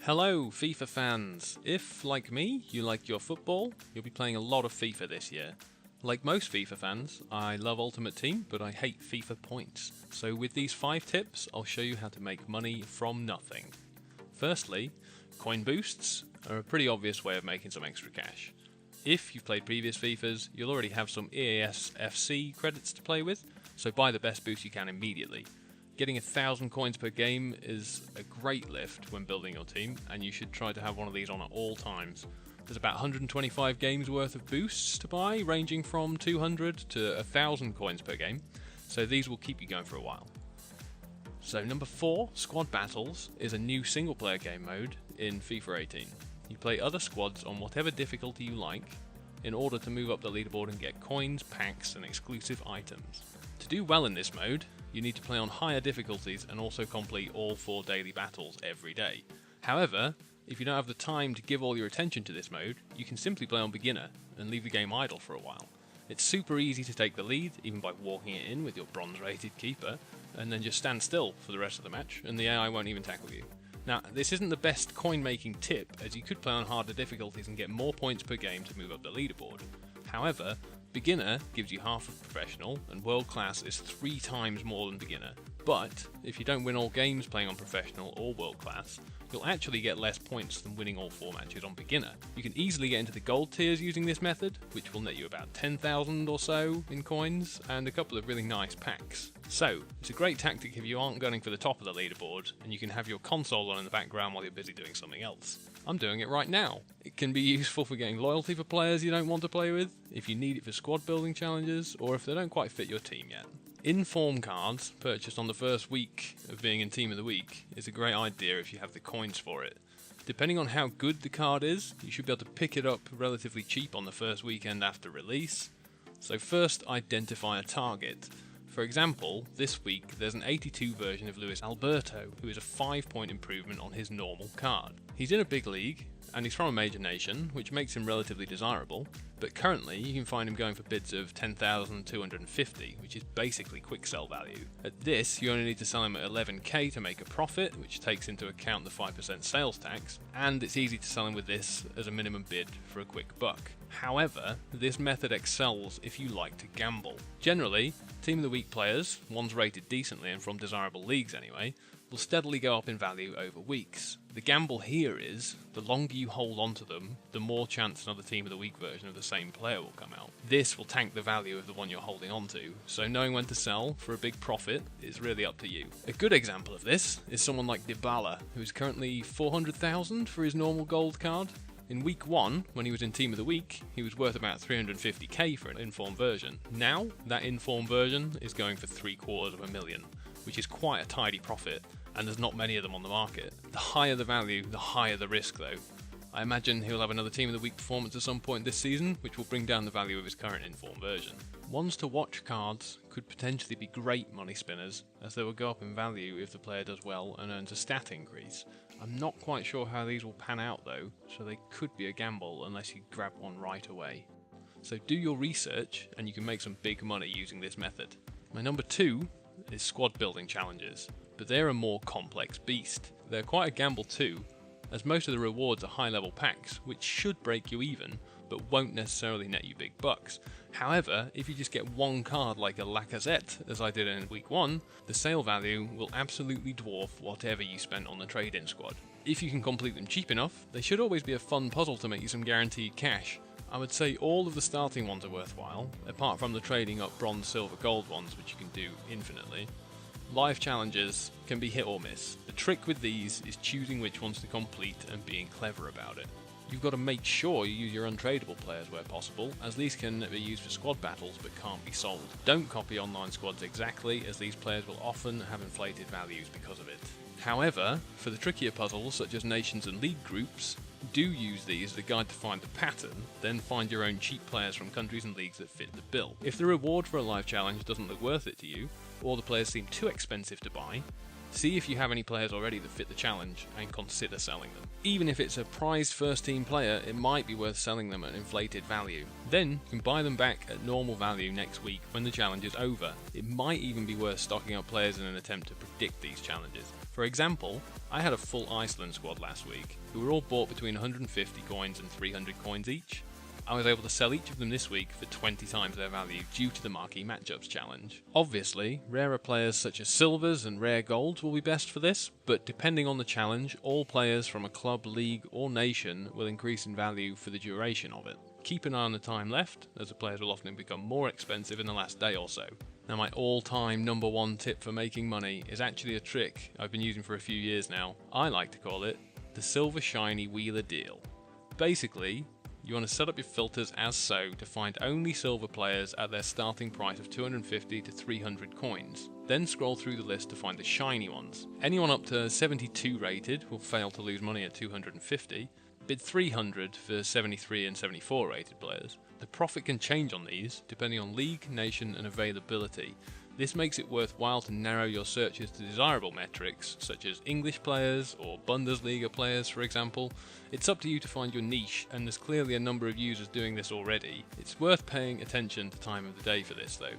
Hello FIFA fans! If, like me, you like your football, you'll be playing a lot of FIFA this year. Like most FIFA fans, I love Ultimate Team, but I hate FIFA Points. So with these 5 tips, I'll show you how to make money from nothing. Firstly, coin boosts are a pretty obvious way of making some extra cash. If you've played previous FIFAs, you'll already have some EASFC credits to play with, so buy the best boost you can immediately. Getting 1,000 coins per game is a great lift when building your team, and you should try to have one of these on at all times. There's about 125 games worth of boosts to buy, ranging from 200 to 1,000 coins per game, so these will keep you going for a while. So number 4, Squad Battles, is a new single player game mode in FIFA 18. You play other squads on whatever difficulty you like in order to move up the leaderboard and get coins, packs and exclusive items. To do well in this mode, you need to play on higher difficulties and also complete all 4 daily battles every day. However, if you don't have the time to give all your attention to this mode, you can simply play on beginner and leave the game idle for a while. It's super easy to take the lead, even by walking it in with your bronze rated keeper, and then just stand still for the rest of the match and the AI won't even tackle you. Now, this isn't the best coin making tip, as you could play on harder difficulties and get more points per game to move up the leaderboard. However, beginner gives you half of professional, and world class is 3 times more than beginner. But if you don't win all games playing on professional or world class, you'll actually get less points than winning all 4 matches on beginner. You can easily get into the gold tiers using this method, which will net you about 10,000 or so in coins and a couple of really nice packs. So, it's a great tactic if you aren't gunning for the top of the leaderboard and you can have your console on in the background while you're busy doing something else. I'm doing it right now. It can be useful for getting loyalty for players you don't want to play with, if you need it for squad building challenges, or if they don't quite fit your team yet. Inform cards, purchased on the first week of being in Team of the Week, is a great idea if you have the coins for it. Depending on how good the card is, you should be able to pick it up relatively cheap on the first weekend after release. So first, identify a target. For example, this week there's an 82 version of Luis Alberto, who is a 5-point improvement on his normal card. He's in a big league, and he's from a major nation, which makes him relatively desirable, but currently you can find him going for bids of 10,250, which is basically quick sell value. At this, you only need to sell him at 11k to make a profit, which takes into account the 5% sales tax, and it's easy to sell him with this as a minimum bid for a quick buck. However, this method excels if you like to gamble. Generally, Team of the Week players, ones rated decently and from desirable leagues anyway, will steadily go up in value over weeks. The gamble here is, the longer you hold onto them, the more chance another Team of the Week version of the same player will come out. This will tank the value of the one you're holding onto, so knowing when to sell for a big profit is really up to you. A good example of this is someone like Dybala, who is currently 400,000 for his normal gold card. In week 1, when he was in Team of the Week, he was worth about 350k for an informed version. Now, that informed version is going for $750,000, which is quite a tidy profit, and there's not many of them on the market. The higher the value, the higher the risk though. I imagine he'll have another Team of the Week performance at some point this season, which will bring down the value of his current informed version. Ones to watch cards could potentially be great money spinners, as they will go up in value if the player does well and earns a stat increase. I'm not quite sure how these will pan out though, so they could be a gamble unless you grab one right away. So do your research and you can make some big money using this method. My number 2 is squad building challenges, but they're a more complex beast. They're quite a gamble too, as most of the rewards are high level packs, which should break you even, but won't necessarily net you big bucks. However, if you just get one card like a Lacazette, as I did in week 1, the sale value will absolutely dwarf whatever you spent on the trade-in squad. If you can complete them cheap enough, they should always be a fun puzzle to make you some guaranteed cash. I would say all of the starting ones are worthwhile, apart from the trading up bronze, silver, gold ones, which you can do infinitely. Live challenges can be hit or miss. The trick with these is choosing which ones to complete and being clever about it. You've got to make sure you use your untradeable players where possible, as these can be used for squad battles but can't be sold. Don't copy online squads exactly, as these players will often have inflated values because of it. However, for the trickier puzzles such as nations and league groups, do use these as a guide to find the pattern, then find your own cheap players from countries and leagues that fit the bill. If the reward for a live challenge doesn't look worth it to you, or the players seem too expensive to buy, See if you have any players already that fit the challenge and consider selling them. Even if it's a prized first team player, it might be worth selling them at inflated value. Then you can buy them back at normal value next week when the challenge is over. It might even be worth stocking up players in an attempt to predict these challenges. For example, I had a full Iceland squad last week, who were all bought between 150 coins and 300 coins each. I was able to sell each of them this week for 20 times their value due to the Marquee Matchups challenge. Obviously, rarer players such as silvers and rare golds will be best for this, but depending on the challenge, all players from a club, league or nation will increase in value for the duration of it. Keep an eye on the time left, as the players will often become more expensive in the last day or so. Now, my all-time #1 tip for making money is actually a trick I've been using for a few years now. I like to call it the Silver Shiny Wheeler Deal. Basically, you want to set up your filters as so to find only silver players at their starting price of 250 to 300 coins. Then scroll through the list to find the shiny ones. Anyone up to 72 rated will fail to lose money at 250, bid 300 for 73 and 74 rated players. The profit can change on these depending on league, nation and availability. This makes it worthwhile to narrow your searches to desirable metrics, such as English players or Bundesliga players, for example. It's up to you to find your niche, and there's clearly a number of users doing this already. It's worth paying attention to time of the day for this though.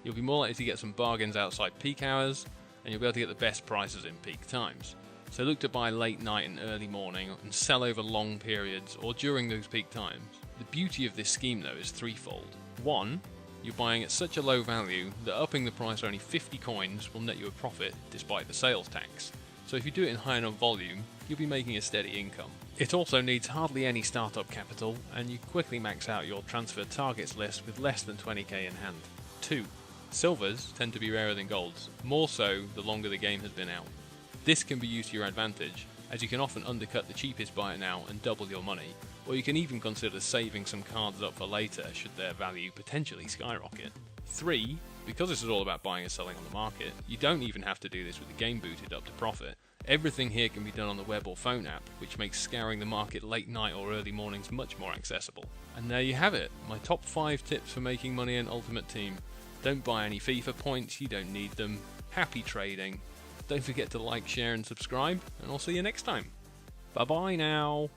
You'll be more likely to get some bargains outside peak hours, and you'll be able to get the best prices in peak times. So look to buy late night and early morning, and sell over long periods or during those peak times. The beauty of this scheme though is threefold. 1. You're buying at such a low value that upping the price to only 50 coins will net you a profit despite the sales tax. So if you do it in high enough volume, you'll be making a steady income. It also needs hardly any startup capital, and you quickly max out your transfer targets list with less than 20k in hand. 2. Silvers tend to be rarer than golds, more so the longer the game has been out. This can be used to your advantage, as you can often undercut the cheapest buyer now and double your money, or you can even consider saving some cards up for later should their value potentially skyrocket. 3. Because this is all about buying and selling on the market, you don't even have to do this with the game booted up to profit. Everything here can be done on the web or phone app, which makes scouring the market late night or early mornings much more accessible. And there you have it, my top 5 tips for making money in Ultimate Team. Don't buy any FIFA points, you don't need them. Happy trading. Don't forget to like, share and subscribe, and I'll see you next time. Bye bye now.